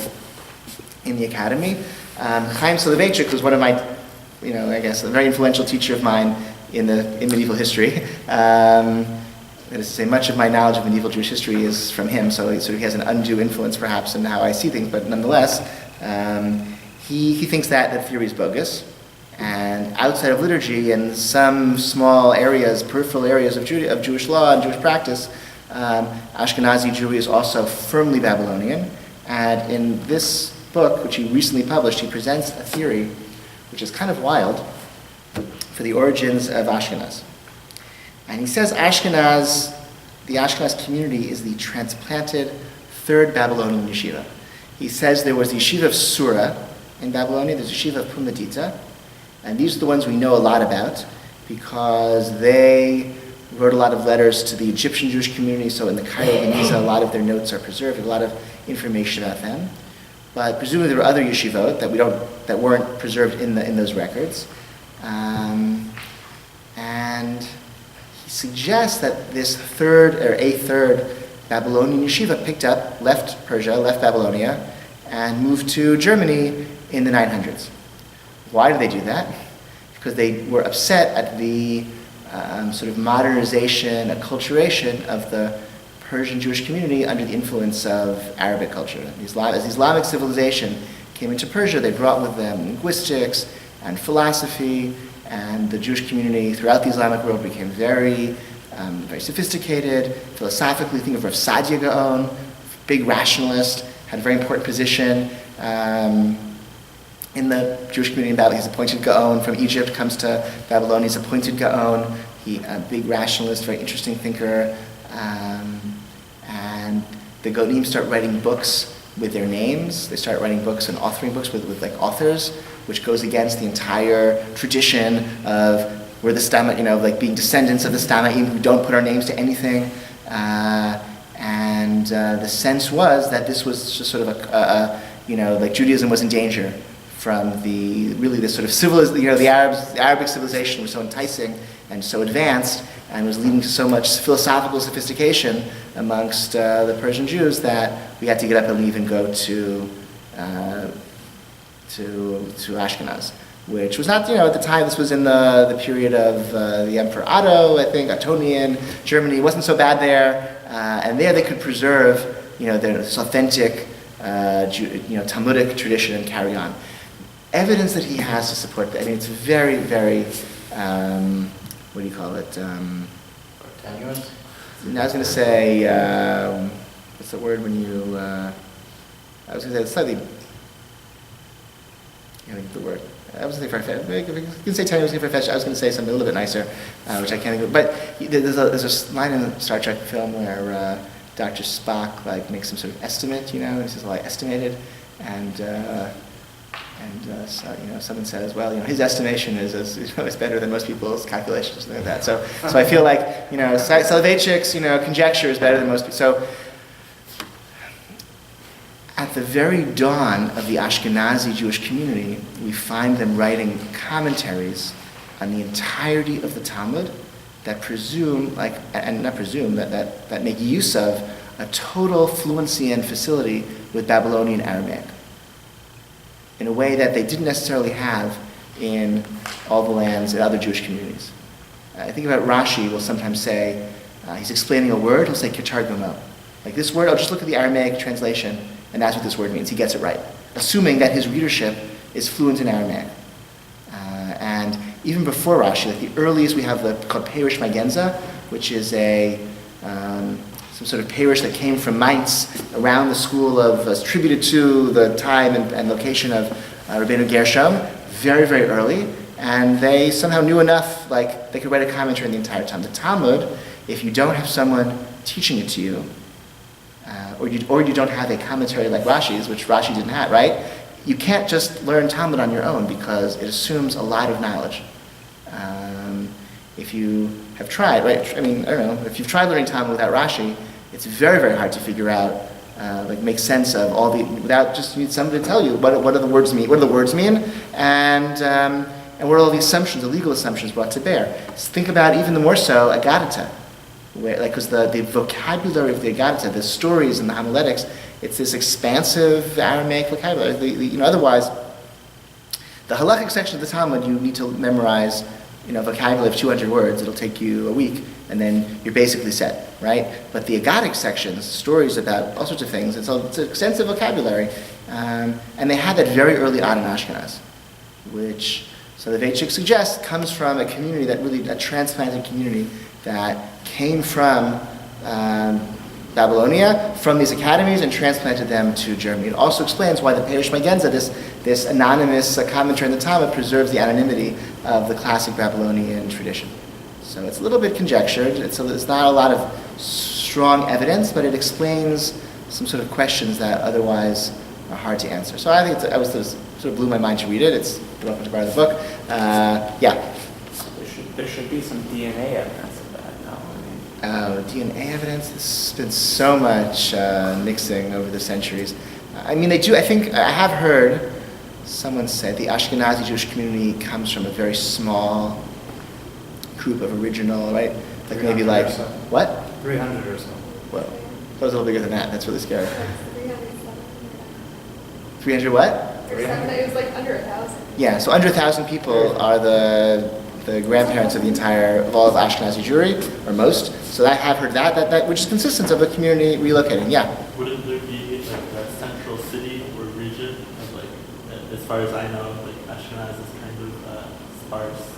in the academy. Chaim Soloveitchik was one of my, a very influential teacher of mine in medieval history. That is to say, much of my knowledge of medieval Jewish history is from him, so he has an undue influence perhaps in how I see things, but nonetheless, he thinks that theory is bogus. And outside of liturgy and some small areas, peripheral areas of Jewish law and Jewish practice, Ashkenazi Jewry is also firmly Babylonian. And in this book, which he recently published, he presents a theory which is kind of wild for the origins of Ashkenaz. And he says the Ashkenaz community is the transplanted third Babylonian yeshiva. He says there was the yeshiva of Sura in Babylonia, there's the yeshiva of Pumbedita, and these are the ones we know a lot about because they wrote a lot of letters to the Egyptian Jewish community, so in the Cairo Geniza, a lot of their notes are preserved, a lot of information about them. But presumably there were other yeshivot that weren't preserved in those records. And he suggests that a third Babylonian yeshiva left Persia, left Babylonia, and moved to Germany in the 900s. Why did they do that? Because they were upset at the sort of modernization, acculturation of the Persian Jewish community under the influence of Arabic culture. As Islamic civilization came into Persia, they brought with them linguistics and philosophy, and the Jewish community throughout the Islamic world became very sophisticated. Philosophically, think of Rav Sadia Gaon, big rationalist, had a very important position in the Jewish community in Babylon. He's appointed Gaon from Egypt, comes to Babylon, he's appointed Gaon. A big rationalist, very interesting thinker. And the Gonim start writing books with their names. They start writing books and authoring books with like authors, which goes against the entire tradition of we're the Stama, like being descendants of the Stamaim who don't put our names to anything. And the sense was that this was just sort of like Judaism was in danger from this sort of the Arabic civilization was so enticing and so advanced and was leading to so much philosophical sophistication amongst the Persian Jews that we had to get up and leave and go to Ashkenaz, which was not, at the time, this was in the period of the Emperor Otto, I think, Ottonian Germany. It wasn't so bad there, and there they could preserve, this authentic, Talmudic tradition and carry on. Evidence that he has to support that. I mean, it's very, very, what do you call it? Tenuous? I was going to say, what's the word when you? I was going to say it's slightly. I think the word. I was going to say farfetched. If you can say tenuous, farfetched. I was going to say something a little bit nicer, which I can't think of. But there's a line in the Star Trek film where Dr. Spock makes some sort of estimate, and he says, "Well, I estimated," and someone says, well, his estimation is is better than most people's calculations, something like that. So I feel like, Soloveitchik's, conjecture is better than most people. So at the very dawn of the Ashkenazi Jewish community, we find them writing commentaries on the entirety of the Talmud that that make use of a total fluency and facility with Babylonian Aramaic, in a way that they didn't necessarily have in all the lands in other Jewish communities. I think about Rashi will sometimes say, he's explaining a word, he'll say Ketar Gomo. Like this word, I'll just look at the Aramaic translation, and that's what this word means. He gets it right, assuming that his readership is fluent in Aramaic. And even before Rashi, like the earliest we have called Perish Magenza, which is some sort of parish that came from Mainz around the school of, attributed to the time and location of Rabbeinu Gershom, very, very early, and they somehow knew enough, like they could write a commentary on the entire time. The Talmud, if you don't have someone teaching it to you, or you don't have a commentary like Rashi's, which Rashi didn't have, right? You can't just learn Talmud on your own because it assumes a lot of knowledge. If you have tried, right? I mean, I don't know, if you've tried learning Talmud without Rashi, it's very, very hard to figure out, make sense of all without just you need somebody to tell you what do the words mean, and what are all the assumptions, the legal assumptions brought to bear. So think about even the more so Agadata, because the vocabulary of the Agadata, the stories and the homiletics, it's this expansive Aramaic vocabulary. Otherwise, the halachic section of the Talmud, you need to memorize, vocabulary of 200 words. It'll take you a week, and then you're basically set, right? But the Agadic sections, stories about all sorts of things, it's an extensive vocabulary, and they had that very early on in Ashkenaz, which Soloveitchik suggests comes from a community a transplanted community that came from Babylonia, from these academies, and transplanted them to Germany. It also explains why the Perish Magenza, this anonymous commentary in the Talmud, preserves the anonymity of the classic Babylonian tradition. So it's a little bit conjectured. It's not a lot of strong evidence, but it explains some sort of questions that otherwise are hard to answer. So I think sort of blew my mind to read it. It's the welcome to borrow the book. Yeah. There should be some DNA evidence of that, no? DNA evidence. There's been so much mixing over the centuries. I mean, they do. I think I have heard someone say the Ashkenazi Jewish community comes from a very small group of original, right? Like maybe like, so. what? 300 or so. Well, that was a little bigger than that. That's really scary. 300 what? It was like under 1,000. Yeah, so under 1,000 people are the grandparents of all of Ashkenazi Jewry, or most. So I have heard that which is consistent of a community relocating. Yeah. Wouldn't there be like a central city or region of as far as I know, Ashkenaz is kind of sparse?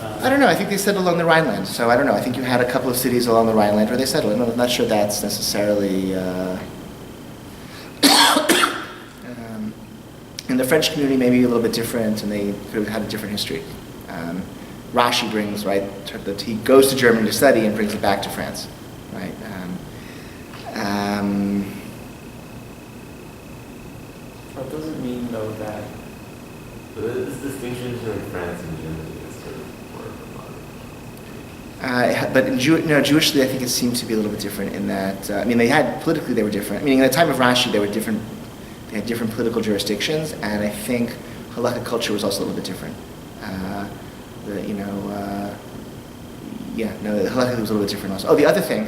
I don't know. I think they settled along the Rhineland. So I don't know. I think you had a couple of cities along the Rhineland where they settled. I'm not sure that's necessarily. In the French community, maybe a little bit different, and they could have had a different history. Rashi brings, right, he goes to Germany to study and brings it back to France, right? So it doesn't mean though that But this distinction between France and Germany is sort of more of a modern. But Jewishly, I think it seemed to be a little bit different in that, politically they were different. Meaning, at the time of Rashi, they had different political jurisdictions, and I think halakha culture was also a little bit different. The halakha was a little bit different also. Oh, the other thing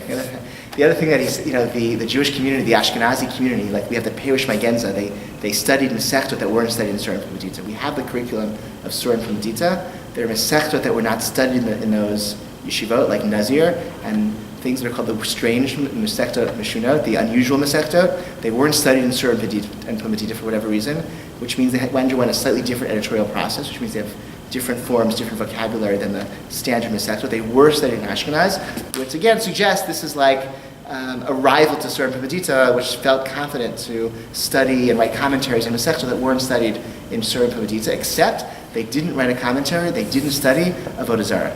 that he's, the Jewish community, the Ashkenazi community, like we have the Perush Magenza, they studied Masechtot that weren't studied in Surah and Medita. We have the curriculum of Surah and Medita. There are Masechtot that were not studied in those yeshivot, like Nazir, and things that are called the strange Masechtot Meshunot, the unusual Masechtot. They weren't studied in Surah and Medita for whatever reason, which means they underwent a slightly different editorial process, which means they have different forms, different vocabulary than the standard Masechtot. They were studied in Ashkenaz, which again suggests this is like a rival to Surah and Medita, which felt confident to study and write commentaries in Masechtot that weren't studied in Surah and Medita, except they didn't write a commentary, they didn't study Avodah Zarah.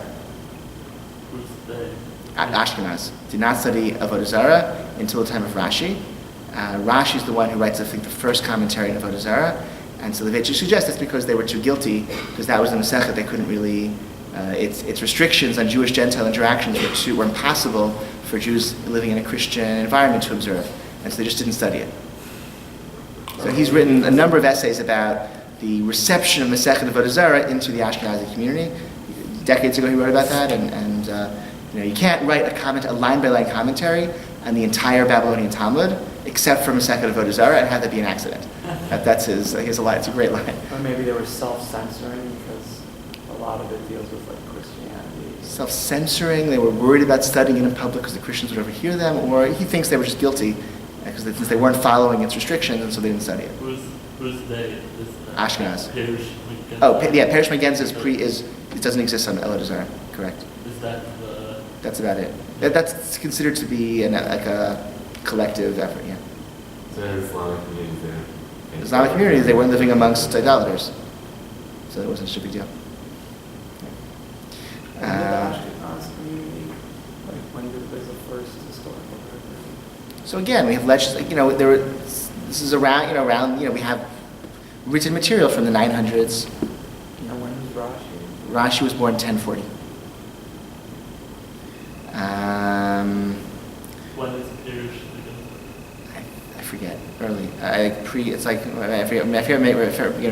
Who's they? Ashkenaz did not study Avodah Zarah until the time of Rashi. Rashi is the one who writes, I think, the first commentary on Avodah Zarah. And so the Beit suggests that's because they were too guilty, because that was the Masechet. They couldn't really, its restrictions on Jewish-Gentile interactions were impossible for Jews living in a Christian environment to observe. And so they just didn't study it. So he's written a number of essays about the reception of Masechet Avodah Zarah into the Ashkenazi community. Decades ago he wrote about that, and you can't write a line-by-line commentary on the entire Babylonian Talmud, except for Masechet Avodah Zarah, and have that be an accident. That's his line. It's a great line. or maybe they were self-censoring because a lot of it deals with like Christianity. Self-censoring, they were worried about studying it in public because the Christians would overhear them, or he thinks they were just guilty because since they weren't following its restrictions, and so they didn't study it. Who's they? Ashkenaz. Perush Magenza. Oh, Perush Magenza it doesn't exist on Avodah Zarah, correct. Is that the... That's about it. That's considered to be a collective effort, yeah. So in Islamic communities, Islamic communities, they weren't living amongst idolaters, so it wasn't such a big deal. And in the Ashkenaz community, like when was the first historical record? So again, we have legends. This is around. We have written material from the 900s. And when was Rashi? Rashi was born 1040. When is Perush Magenza? I forget. Early. It's like I forget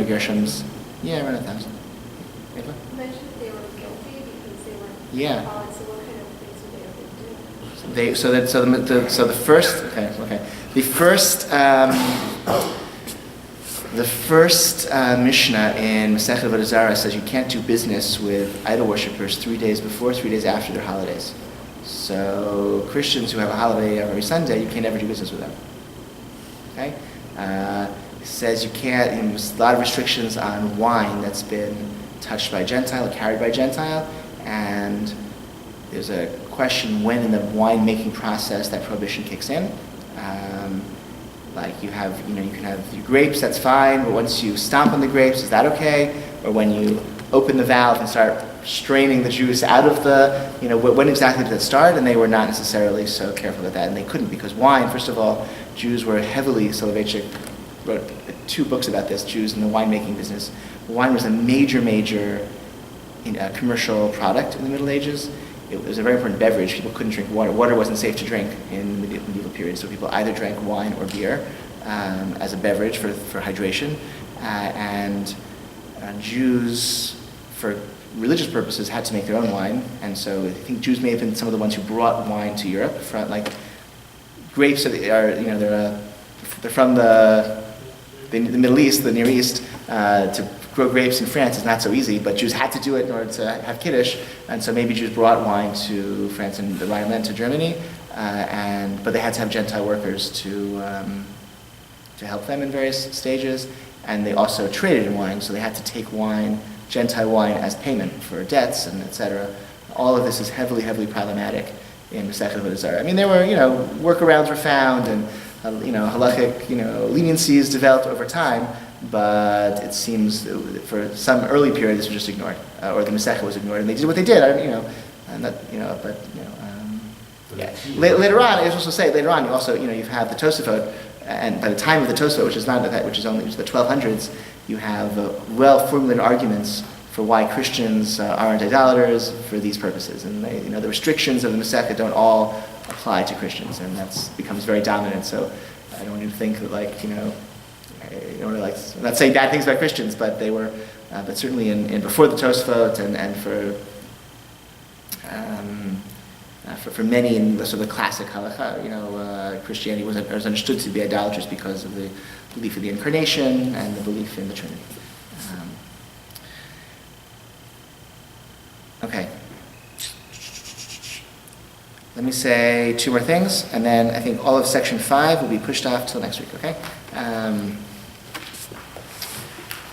Gershom's. Yeah, around 1000. You mentioned they were guilty because they weren't Yeah. following, so what kind of things would they have been doing? The first Mishnah in Masechet Avodah Zarah says you can't do business with idol worshippers 3 days before, 3 days after their holidays. So Christians who have a holiday every Sunday, you can never do business with them. Okay? It says you can't. There's a lot of restrictions on wine that's been touched by a Gentile or carried by a Gentile, and there's a question when in the wine-making process that prohibition kicks in. Like you can have your grapes, that's fine, but once you stomp on the grapes, is that okay? Or when you open the valve and start straining the juice out of when exactly did it start? And they were not necessarily so careful about that, and they couldn't, because wine, first of all, Jews were heavily, Soloveitchik wrote 2 books about this, Jews in the winemaking business. Wine was a major commercial product in the Middle Ages. It was a very important beverage. People couldn't drink water. Water wasn't safe to drink in the medieval period, so people either drank wine or beer as a beverage for hydration. And Jews, for religious purposes, had to make their own wine. And so I think Jews may have been some of the ones who brought wine to Europe. Grapes they're from the Middle East, the Near East. To grow grapes in France is not so easy, but Jews had to do it in order to have Kiddush, and so maybe Jews brought wine to France and the Rhineland to Germany, but they had to have Gentile workers to help them in various stages, and they also traded in wine, so they had to take Gentile wine as payment for debts and etc. All of this is heavily problematic in Masechet Avodah Zarah. There were workarounds were found, and halachic leniencies developed over time. But it seems for some early period this was just ignored, or the Masechet was ignored, and they did what they did. Yeah. Later on, I was also say later on, you also you have the Tosafot, and by the time of the Tosafot, which is not that, which is the 1200s, you have well-formulated arguments for why Christians aren't idolaters for these purposes, and the restrictions of the Masechah don't all apply to Christians, and that becomes very dominant. So I don't want you to think that I'm not saying bad things about Christians, but they were, but certainly in before the Tosafot and for many in the sort of classic halakha, Christianity was understood to be idolaters because of the belief in the incarnation and the belief in the Trinity. Okay. Let me say two more things, and then I think all of section 5 will be pushed off till next week, okay?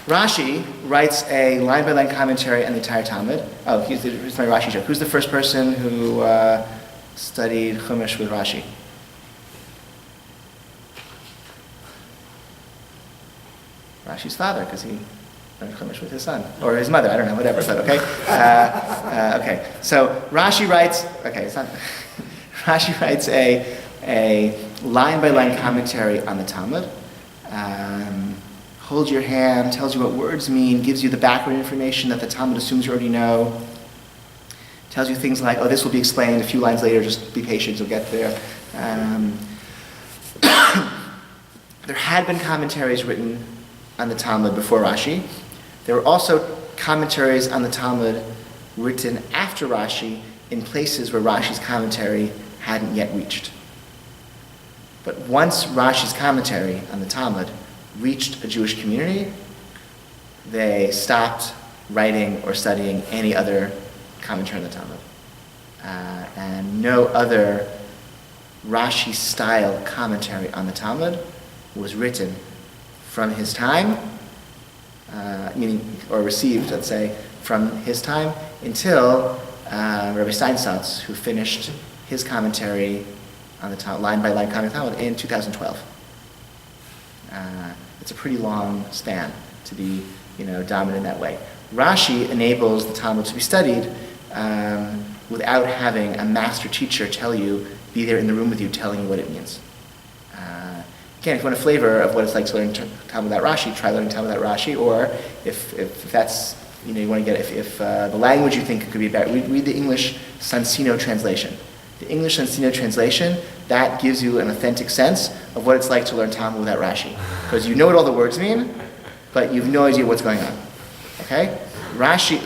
Rashi writes a line-by-line commentary on the entire Talmud. Oh, here's my Rashi joke. Who's the first person who studied Chumash with Rashi? Rashi's father, because he learned Chumash with his son. Or his mother, I don't know, whatever, but okay. Okay, so Rashi writes, Rashi writes a line-by-line commentary on the Talmud. Holds your hand, tells you what words mean, gives you the background information that the Talmud assumes you already know, tells you things like, this will be explained a few lines later, just be patient, you'll get there. There had been commentaries written on the Talmud before Rashi. There were also commentaries on the Talmud written after Rashi in places where Rashi's commentary hadn't yet reached. But once Rashi's commentary on the Talmud reached a Jewish community, they stopped writing or studying any other commentary on the Talmud. And no other Rashi-style commentary on the Talmud was written from his time, or received, let's say, from his time until Rabbi Steinsaltz, who finished his commentary on the Talmud, line-by-line commentary on the Talmud in 2012. It's a pretty long span to be, dominant in that way. Rashi enables the Talmud to be studied without having a master teacher be there in the room with you telling you what it means. Again, if you want a flavor of what it's like to learn Talmud without Rashi, try learning Talmud without Rashi, or if that's, you want to get, if the language you think could be better, read the English Sansino translation. The English Sansino translation, that gives you an authentic sense of what it's like to learn Talmud without Rashi. Because you know what all the words mean, but you have no idea what's going on. Okay? Rashi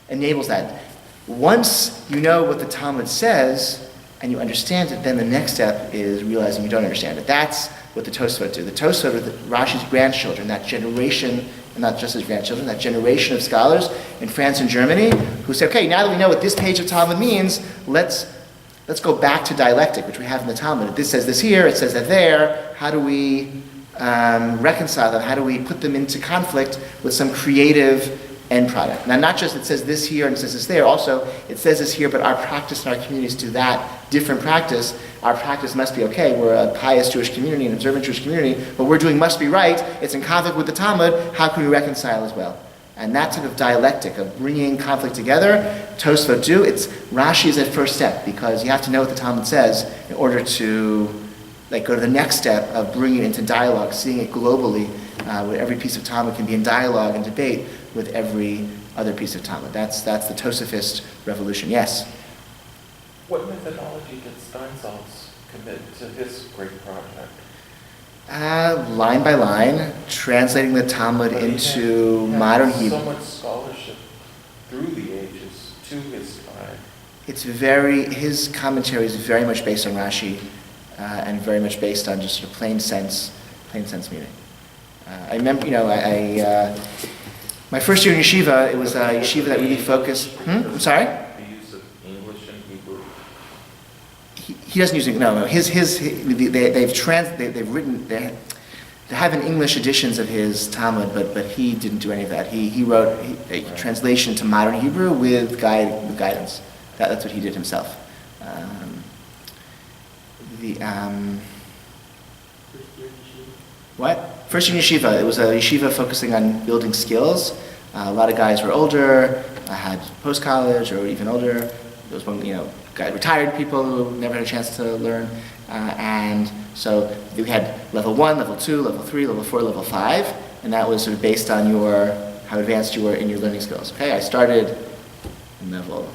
enables that. Once you know what the Talmud says, and you understand it, then the next step is realizing you don't understand it. That's what the Tosafot do. The Tosafot are Rashi's grandchildren, that generation, and not just his grandchildren, that generation of scholars in France and Germany who say, okay, now that we know what this page of Talmud means, let's go back to dialectic, which we have in the Talmud. This says this here, it says that there. How do we reconcile them? How do we put them into conflict with some creative end product? Now, not just it says this here and it says this there, also it says this here, but our practice and our communities do that different practice. Our practice must be okay. We're a pious Jewish community, an observant Jewish community. What we're doing must be right. It's in conflict with the Talmud. How can we reconcile as well? And that type of dialectic of bringing conflict together, Tosafot do. Rashi is that first step, because you have to know what the Talmud says in order to go to the next step of bringing it into dialogue, seeing it globally, where every piece of Talmud can be in dialogue and debate with every other piece of Talmud. That's the Tosafist revolution. Yes? What methodology did Steinsaltz commit to his great project? Line by line, translating the Talmud into modern Hebrew. So much scholarship through the ages to his time. His commentary is very much based on Rashi, and very much based on just sort of plain sense meaning. I remember, my first year in yeshiva, it was a yeshiva that really focused. I'm sorry? The use of English and Hebrew. He doesn't use it. No. There have been English editions of his Talmud, but he didn't do any of that. He wrote a translation to modern Hebrew with guidance. That's what he did himself. What? First in yeshiva. It was a yeshiva focusing on building skills. A lot of guys were older, had post-college or even older. There was one, got retired people who never had a chance to learn. And so we had level 1, level 2, level 3, level 4, level 5, and that was sort of based on how advanced you were in your learning skills. Okay, I started in level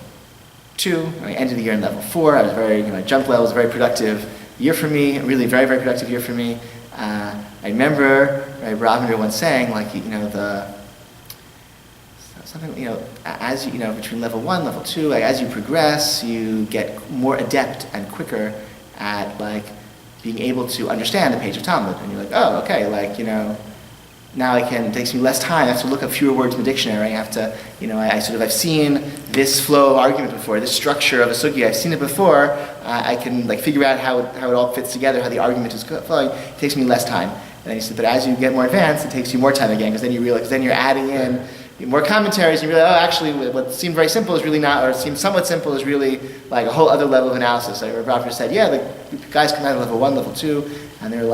2, and I ended the year in level 4. I was I jumped levels, a very productive year for me, a really very, very productive year for me. I remember Rabbi once saying, as between level 1, level 2, as you progress, you get more adept and quicker at being able to understand a page of Talmud, and you're like, oh, okay, now it takes me less time. I have to look up fewer words in the dictionary. I have to, I've seen this flow of argument before, this structure of a sugya. I've seen it before. I can figure out how it all fits together, how the argument is flowing. It takes me less time. And then he said, but as you get more advanced, it takes you more time again, because then you realize, then you're adding in more commentaries, and you realize, oh, actually, what seemed very simple is really not, or seemed somewhat simple is really a whole other level of analysis. Rabbi said, yeah, the guys come out of level 1, level 2, and they're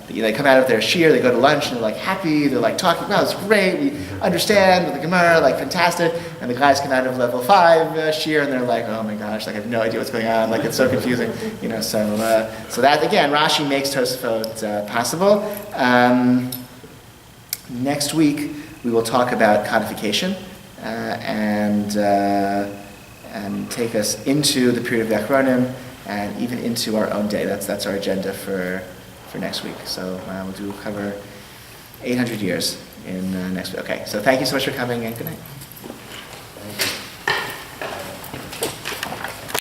they come out of their shiur, they go to lunch, and they're happy, they're talking, wow, it's great, we understand with the Gemara, fantastic. And the guys come out of level 5 shiur, and they're oh my gosh, I have no idea what's going on, it's so confusing. So that, again, Rashi makes Tosafot possible. Next week, we will talk about codification and take us into the period of the Achronim and even into our own day. That's our agenda for next week. So we'll cover 800 years in next week. Okay, so thank you so much for coming, and good night.